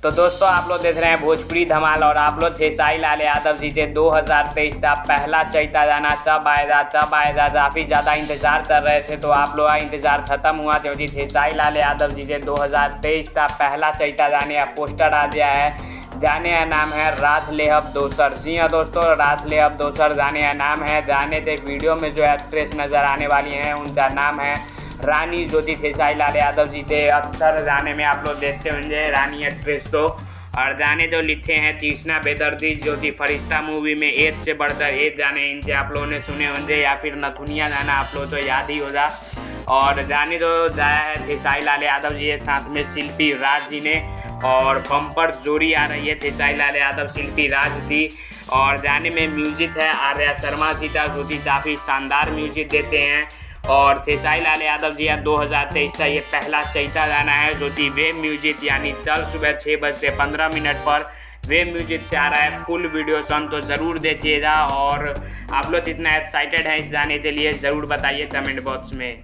तो दोस्तों आप लोग देख रहे हैं भोजपुरी धमाल और आप लोग खेसारी लाल यादव जी थे 2023 का पहला चैता गाना कब आएगा काफ़ी ज़्यादा इंतजार कर रहे थे। तो आप लोग का इंतजार खत्म हुआ क्योंकि खेसारी लाल यादव जी थे 2023 का पहला चैता गाने का पोस्टर आ गया है। गाने का नाम है रात ले अब दोसर। जी हाँ दोस्तों, रात ले अब दोसर गाने का नाम है। गाने के वीडियो में जो एक्ट्रेस नज़र आने वाली हैं उनका नाम है रानी ज्योति खेसारी लाल यादव जी थे। अक्सर गाने में आप लोग देखते होंगे रानी एक्ट्रेस। तो और गाने जो लिखे हैं कृष्णा बेदर्दी जो कि फरिश्ता मूवी में एक से बढ़कर एक गाने इनके आप लोगों ने सुने होंगे, या फिर नथुनिया गाना आप लोग तो याद ही होगा। और गाने जो गाया है खेसारी लाल यादव जी के साथ में शिल्पी राज जी ने, और बम्पर जोड़ी आ रही है खेसारी लाल यादव शिल्पी राज थी। और गाने में म्यूजिक है आर्या शर्मा जी का जो कि काफ़ी शानदार म्यूजिक देते हैं। और खेसारी लाल यादव जी 2023 का ये पहला चैता गाना है जो कि वेब म्यूजिक यानी कल सुबह 6:15 पर वेब म्यूजिक से आ रहा है। फुल वीडियो सॉन्ग तो ज़रूर देखिएगा। और आप लोग इतना एक्साइटेड हैं इस गाने के लिए ज़रूर बताइए कमेंट बॉक्स में।